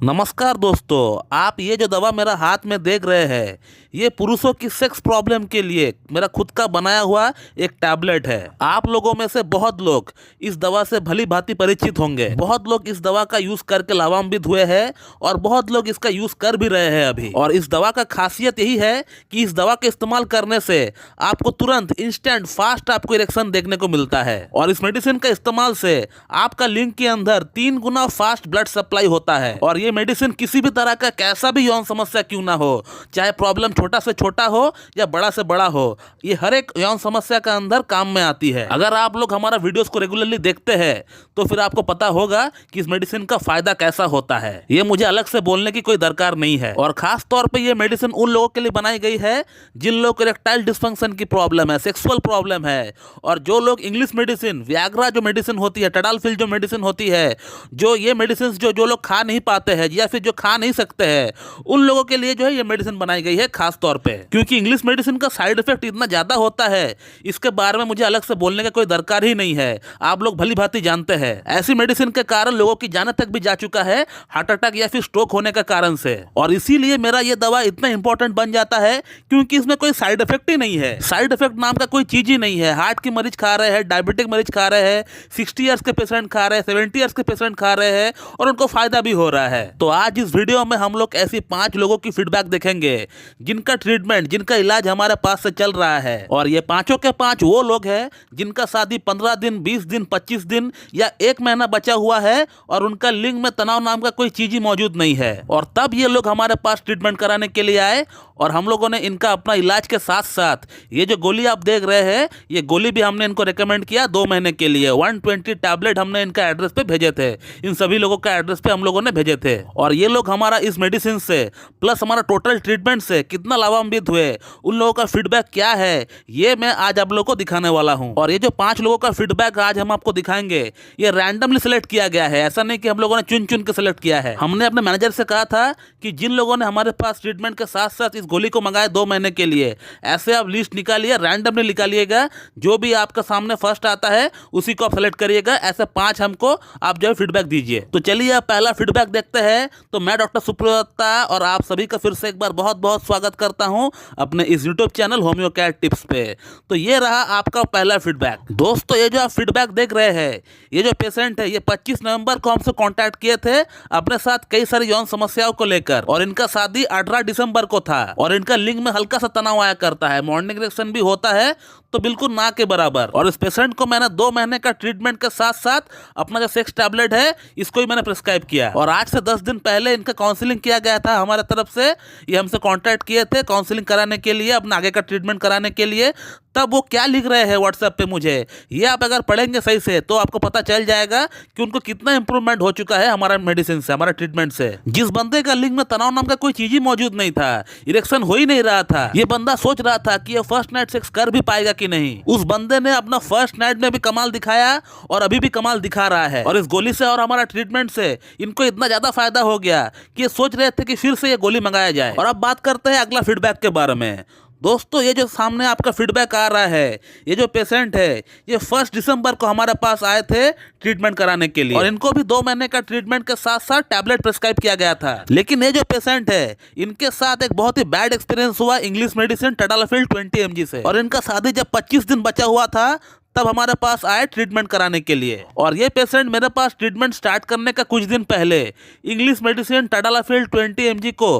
नमस्कार दोस्तों, आप ये जो दवा मेरा हाथ में देख रहे हैं ये पुरुषों की सेक्स प्रॉब्लम के लिए मेरा खुद का बनाया हुआ एक टैबलेट है। आप लोगों में से बहुत लोग इस दवा से भली भांति परिचित होंगे। बहुत लोग इस दवा का यूज करके लाभान्वित हुए हैं और बहुत लोग इसका यूज कर भी रहे हैं अभी। और इस दवा का खासियत यही है कि इस दवा के इस्तेमाल करने से आपको तुरंत इंस्टेंट फास्ट आपको इरेक्शन देखने को मिलता है। और इस मेडिसिन का इस्तेमाल से आपका लिंग के अंदर 3 गुना फास्ट ब्लड सप्लाई होता है। और ये मेडिसिन किसी भी तरह का कैसा भी यौन समस्या क्यों ना हो, चाहे प्रॉब्लम छोटा से छोटा हो या बड़ा से बड़ा हो, ये हर एक यौन समस्या का अंदर काम में आती है। अगर आप लोग हमारा वीडियोस को रेगुलरली देखते हैं तो फिर आपको पता होगा कि इस मेडिसिन का फायदा कैसा होता है। ये मुझे अलग से बोलने की कोई दरकार नहीं है। और खास तौर पे ये मेडिसिन उन लोगों के लिए बनाई गई है जिन लोगों को इरेक्टाइल डिस्फंक्शन की प्रॉब्लम है, सेक्सुअल प्रॉब्लम है। और जो लोग इंग्लिश मेडिसिन, वियाग्रा जो मेडिसिन होती है, टडालफिल जो मेडिसिन होती है, जो ये मेडिसिन जो लोग खा नहीं पाते हैं या फिर जो खा नहीं सकते हैं, उन लोगों के लिए जो है ये मेडिसिन बनाई गई है खास तौर पे। क्योंकि इंग्लिश मेडिसिन का साइड इफेक्ट इतना ज्यादा होता है, इसके बारे में मुझे अलग से बोलने का कोई दरकार ही नहीं है। आप लोग भली भांति जानते हैं ऐसी मेडिसिन के कारण लोगों की जान तक भी जा चुका है, हार्ट अटैक या फिर स्ट्रोक होने का कारण से। और इसीलिए मेरा ये दवा इतना इंपॉर्टेंट बन जाता है क्योंकि इसमें कोई साइड इफेक्ट ही नहीं है। साइड इफेक्ट नाम का कोई चीज ही नहीं है। हार्ट के मरीज खा रहे हैं, डायबिटिक मरीज खा रहे हैं, 60 ईयर्स के पेशेंट खा रहे हैं, 70 ईयर्स के पेशेंट खा रहे हैं और उनको फायदा भी हो रहा है। तो आज इस वीडियो में हम लोग ऐसी 5 लोगों की फीडबैक देखेंगे जिनका ट्रीटमेंट, जिनका इलाज हमारे पास से चल रहा है। और ये पांचों के 5 वो लोग हैं जिनका शादी 15 दिन, 20 दिन, 25 दिन या 1 महीना बचा हुआ है और उनका लिंग में तनाव नाम का कोई चीज ही मौजूद नहीं है। और तब ये लोग हमारे पास ट्रीटमेंट कराने के लिए आए और हम लोगों ने इनका अपना इलाज के साथ साथ ये जो गोली आप देख रहे हैं, ये गोली भी हमने इनको रिकमेंड किया 2 महीने के लिए। 120 टैबलेट हमने इनका एड्रेस पे भेजे थे। इन सभी लोगों का एड्रेस पे हम लोगों ने भेजे थे। और ये लोग हमारा इस मेडिसिन से प्लस हमारा टोटल ट्रीटमेंट से कितना लाभान्वित हुए, उन लोगों का फीडबैक क्या है, ये मैं आज आप लोगों को दिखाने वाला हूं। और ये जो 5 लोगों का फीडबैक आज हम आपको दिखाएंगे, ये रैंडमली सिलेक्ट किया गया है। ऐसा नहीं कि हम लोगों ने चुन चुन के सिलेक्ट किया है। हमने अपने मैनेजर से कहा था कि जिन लोगों ने हमारे पास ट्रीटमेंट के साथ साथ इस गोली को मंगाया 2 महीने के लिए, ऐसे आप लिस्ट निकालिए, रैंडमली निकालिएगा, जो भी आपका सामने फर्स्ट आता है उसी को आप सेलेक्ट करिएगा। ऐसे 5 हमको आप जो है फीडबैक दीजिए। तो चलिए आप पहला फीडबैक देखते हैं। तो मैं डॉक्टर सुप्रदत्ता और आप सभी का फिर से एक बार बहुत बहुत स्वागत करता हूं अपने इस YouTube channel homeo care tips पे। तो ये रहा आपका पहला फीडबैक। दोस्तों, ये जो आप फीडबैक देख रहे हैं, ये जो पेशेंट है, ये 25 नवंबर को हमसे कांटेक्ट किए थे अपने साथ कई सारी यौन समस्याओं को लेकर। और इनका शादी 18 दिसंबर को था और इनका लिंग में हल्का सा तनाव आया करता है, मॉर्निंग इरेक्शन भी होता है तो बिल्कुल ना के बराबर। और इस पेशेंट को मैंने 2 महीने का ट्रीटमेंट के साथ साथ अपना जो सेक्स टैबलेट है इसको ही मैंने प्रिस्क्राइब किया। और आज से 10 दिन पहले इनका काउंसलिंग किया गया था हमारे तरफ से। ये हमसे कांटेक्ट किए थे काउंसलिंग कराने के लिए, अपना आगे का ट्रीटमेंट कराने के लिए। तब वो क्या लिख रहे हैं व्हाट्सएप पे मुझे, ये आप अगर पढ़ेंगे सही से तो आपको पता चल जाएगा कि उनको कितना इंप्रूवमेंट हो चुका है हमारा मेडिसिन से, हमारा ट्रीटमेंट से। जिस बंदे का लिंग में तनाव नाम का कोई चीज ही मौजूद नहीं था, इरेक्शन हो ही नहीं रहा था, ये बंदा सोच रहा था कि ये फर्स्ट नाइट सेक्स कर भी पाएगा कि नहीं, उस बंदे ने अपना फर्स्ट नाइट में भी कमाल दिखाया और अभी भी कमाल दिखा रहा है। और इस गोली से और हमारा ट्रीटमेंट से इनको इतना ज्यादा फायदा हो गया कि ये सोच रहे थे कि फिर से ये गोली मंगाया जाए। और अब बात करते हैं अगला फीडबैक के बारे में। दोस्तों, ये जो सामने आपका फीडबैक आ रहा है, ये जो पेशेंट है, ये 1 दिसंबर को हमारे पास आए थे ट्रीटमेंट कराने के लिए और इनको भी 2 महीने का ट्रीटमेंट के साथ साथ टैबलेट प्रिस्क्राइब किया गया था। लेकिन ये जो पेशेंट है, इनके साथ एक बहुत ही बैड एक्सपीरियंस हुआ इंग्लिश मेडिसिन टडालफिल 20 mg से। और इनका शादी जब 25 दिन बचा हुआ था तब हमारे पास आए ट्रीटमेंट कराने के लिए। और ये पेशेंट मेरे पास ट्रीटमेंट स्टार्ट करने का कुछ दिन पहले इंग्लिश मेडिसिन टडालफिल 20 mg को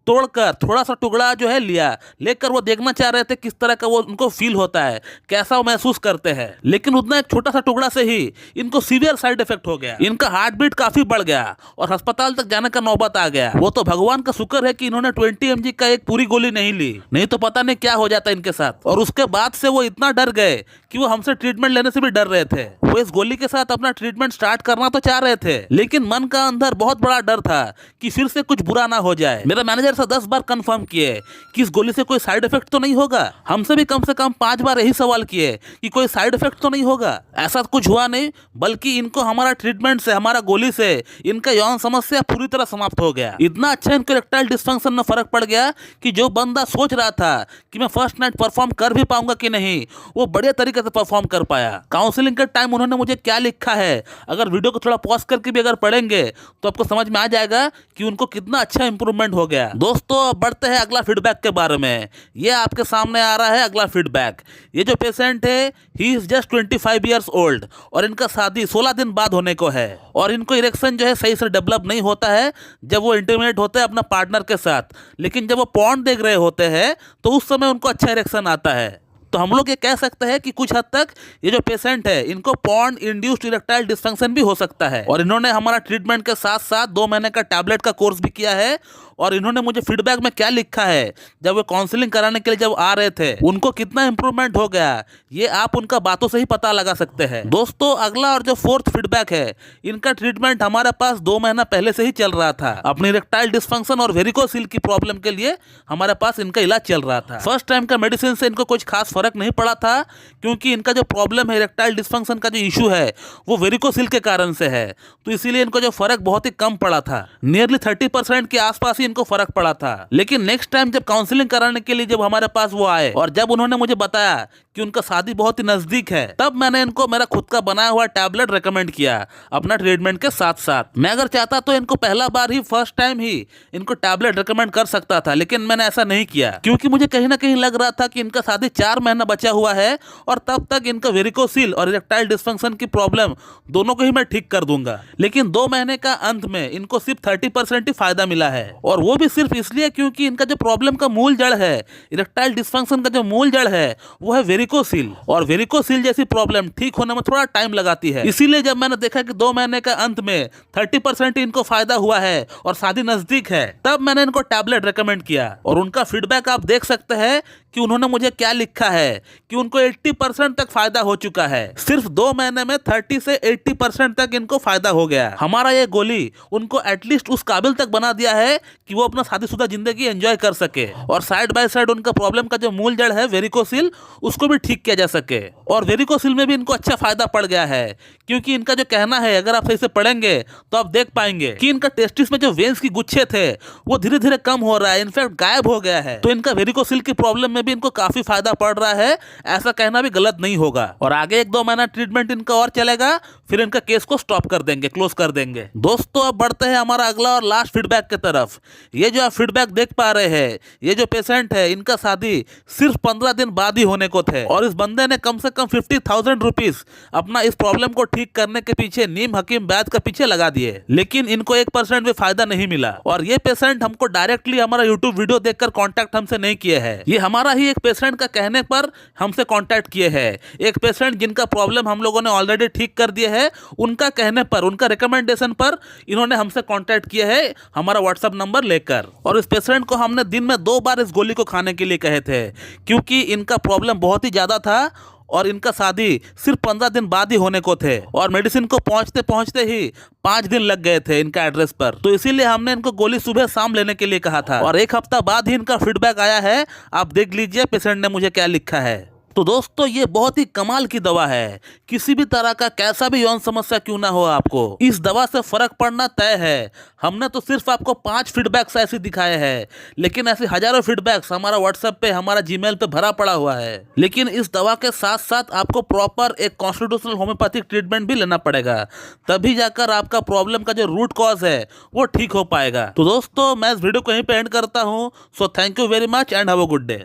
तोड़कर थोड़ा सा टुकड़ा जो है लेकर वो देखना चाह रहे थे किस तरह का वो उनको फील होता है, कैसा वो महसूस करते हैं। लेकिन उतना एक छोटा सा टुकड़ा से ही इनको सीवियर साइड इफेक्ट हो गया। इनका हार्ट बीट काफी बढ़ गया और अस्पताल तक जाने का नौबत आ गया। वो तो भगवान का शुक्र है कि इन्होंने 20 mg का एक पूरी गोली नहीं ली, नहीं तो पता नहीं क्या हो जाता इनके साथ। और उसके बाद से वो इतना डर गए कि वो हमसे ट्रीटमेंट लेने से भी डर रहे थे। वो इस गोली के साथ अपना ट्रीटमेंट स्टार्ट करना तो चाह रहे थे, लेकिन मन का अंदर बहुत बड़ा डर था कि फिर से कुछ बुरा ना हो जाए। मेरा मैनेजर से 10 बार कंफर्म किए कि इस गोली से कोई साइड इफेक्ट तो नहीं होगा। हमसे भी कम से कम 5 बार यही सवाल किए कि कोई साइड इफेक्ट तो नहीं होगा। ऐसा कुछ हुआ नहीं, बल्कि इनको हमारा ट्रीटमेंट से, हमारा गोली से इनका यौन समस्या पूरी तरह समाप्त हो गया। इतना अच्छा इनको इरेक्टाइल डिस्फंक्शन में फर्क पड़ गया कि जो बंदा सोच रहा था कि मैं फर्स्ट नाइट परफॉर्म कर भी पाऊंगा कि नहीं, वो बढ़िया तरीके से परफॉर्म कर पाया। काउंसलिंग के टाइम उन्होंने मुझे क्या लिखा है, अगर वीडियो को थोड़ा पॉज करके भी अगर पढ़ेंगे तो आपको समझ में आ जाएगा कि उनको कितना अच्छा इंप्रूवमेंट हो गया। दोस्तों बढ़ते हैं अगला फीडबैक के बारे में। ये आपके सामने आ रहा है अगला फीडबैक। ये जो पेशेंट है, he is just 25 years old और इनका शादी 16 दिन बाद होने को है और इनको इरेक्शन जो है सही से डेवलप नहीं होता है जब वो इंटीमेट होते हैं अपना पार्टनर के साथ, लेकिन जब वो पॉर्न देख रहे होते हैं तो उस समय उनको अच्छा इरेक्शन आता है। तो हम लोग ये कह सकते हैं कि कुछ हद तक ये जो पेशेंट है इनको पॉर्न इंड्यूस्ड इरेक्टाइल डिस्फंक्शन भी हो सकता है। और इन्होंने हमारा ट्रीटमेंट के साथ साथ 2 महीने का टैबलेट का कोर्स भी किया है। और इन्होंने मुझे फीडबैक में क्या लिखा है, जब वो काउंसलिंग कराने के लिए जब आ रहे थे उनको कितना इंप्रूवमेंट हो गया, ये आप उनका बातों से ही पता लगा सकते हैं। दोस्तों अगला और जो 4th फीडबैक है, इनका ट्रीटमेंट हमारे पास 2 महीना पहले से ही चल रहा था। अपनी इरेक्टाइल डिस्फंक्शन और वेरिकोसिल की प्रॉब्लम के लिए हमारे पास इनका इलाज चल रहा था। फर्स्ट टाइम का मेडिसिन से इनको कुछ खास फर्क नहीं पड़ा था, क्योंकि इनका जो प्रॉब्लम है इरेक्टाइल डिस्फंक्शन का जो इशू है वो वेरिकोसिल के कारण से है, तो इसीलिए इनको जो फर्क बहुत ही कम पड़ा था। नियरली 30% के आसपास ही इनको फर्क पड़ा था। लेकिन नेक्स्ट टाइम जब काउंसलिंग कराने के लिए जब हमारे पास वो आए और जब उन्होंने मुझे बताया कि उनका शादी बहुत ही नजदीक है, तब मैंने इनको मेरा खुद का बनाया हुआ टैबलेट रेकमेंड किया अपना ट्रीटमेंट के साथ साथ। मैं अगर चाहता तो इनको पहला बार ही, फर्स्ट टाइम ही इनको टैबलेट रेकमेंड कर सकता था, लेकिन मैंने ऐसा नहीं किया क्योंकि मुझे कहीं ना कहीं लग रहा था कि इनका शादी 4 महीना बचा हुआ है और तब तक इनका वेरिकोसिल और इरेक्टाइल डिस्फंक्शन की प्रॉब्लम दोनों को ही मैं ठीक कर दूंगा। लेकिन 2 महीने का अंत में इनको सिर्फ 30% ही फायदा मिला है, और वो भी सिर्फ इसलिए क्योंकि इनका जो प्रॉब्लम का मूल जड़ है, इरेक्टाइल डिस्फंक्शन का जो मूल जड़ है वो है वेरिकोसिल, और वेरिकोसिल जैसी प्रॉब्लम ठीक होने में थोड़ा टाइम लगाती है। इसीलिए जब मैंने देखा कि 2 महीने का अंत में 30% इनको फायदा हुआ है और शादी नजदीक है, तब मैंने इनको टैबलेट रेकमेंड किया। और उनका फीडबैक आप देख सकते हैं कि उन्होंने मुझे क्या लिखा है कि उनको 80% तक फायदा हो चुका है। सिर्फ 2 महीने में 30 से 80% तक इनको फायदा हो गया। हमारा ये गोली उनको एटलीस्ट उस काबिल तक बना दिया है कि वो अपना शादीशुदा जिंदगी एंजॉय कर सके, और साइड बाय साइड उनका प्रॉब्लम का जो मूल जड़ है वेरिकोसिल, उसको भी ठीक किया जा सके। और वेरिकोसिल में भी इनको अच्छा फायदा पड़ गया है, क्योंकि इनका जो कहना है, अगर आप सही से पढ़ेंगे तो आप देख पाएंगे कि इनका टेस्टिस में जो वेन्स की गुच्छे थे वो धीरे धीरे कम हो रहा है, इनफैक्ट गायब हो गया है। तो इनका वेरिकोसिल की प्रॉब्लम में भी इनको काफी फायदा पड़ रहा है, ऐसा कहना भी गलत नहीं होगा। और आगे 1-2 महीना ट्रीटमेंट इनका और चलेगा, फिर इनका केस को स्टॉप कर देंगे, क्लोज कर देंगे। दोस्तों अब बढ़ते हैं हमारा अगला और लास्ट फीडबैक की तरफ। ये जो आप फीडबैक देख पा रहे हैं, ये जो पेशेंट है इनका शादी सिर्फ 15 दिन बाद ही होने को थे, और इस बंदे ने कम से कम 50,000 रुपीज अपना इस प्रॉब्लम को ठीक करने के पीछे, नीम हकीम वैद्य के पीछे लगा दिए, लेकिन इनको 1% भी फायदा नहीं मिला। और ये पेशेंट हमको डायरेक्टली हमारा यूट्यूब वीडियो देखकर कॉन्टैक्ट हमसे नहीं किए हैं, ये हमारा ही एक पेशेंट का कहने पर हमसे कॉन्टैक्ट किए हैं। एक पेशेंट जिनका प्रॉब्लम हम लोगों ने ऑलरेडी ठीक कर दिए है, उनका कहने पर, उनका रिकमेंडेशन पर इन्होंने हमसे कॉन्टैक्ट किया है हमारा व्हाट्सएप नंबर लेकर। और इस पेशेंट को हमने दिन में 2 बार इस गोली को खाने के लिए कहे थे, क्योंकि इनका प्रॉब्लम बहुत ही ज्यादा था और इनका शादी सिर्फ 15 दिन बाद ही होने को थे, और मेडिसिन को पहुंचते पहुंचते ही 5 दिन लग गए थे इनका एड्रेस पर। तो इसीलिए हमने इनको गोली सुबह शाम लेने के लिए कहा था, और 1 हफ्ता बाद ही इनका फीडबैक आया है। आप देख लीजिए पेशेंट ने मुझे क्या लिखा है। तो दोस्तों ये बहुत ही कमाल की दवा है, किसी भी तरह का कैसा भी यौन समस्या क्यों ना हो, आपको इस दवा से फर्क पड़ना तय है। हमने तो सिर्फ आपको 5 फीडबैक्स ऐसे दिखाए हैं, लेकिन ऐसे हजारों फीडबैक्स हमारा व्हाट्सएप पे, हमारा जीमेल पे भरा पड़ा हुआ है। लेकिन इस दवा के साथ साथ आपको प्रॉपर एक कॉन्स्टिट्यूशनल होम्योपैथिक ट्रीटमेंट भी लेना पड़ेगा, तभी जाकर आपका प्रॉब्लम का जो रूट कॉज है वो ठीक हो पाएगा। तो दोस्तों मैं इस वीडियो को यहीं पे एंड करता हूँ। So thank you very much and have a good day.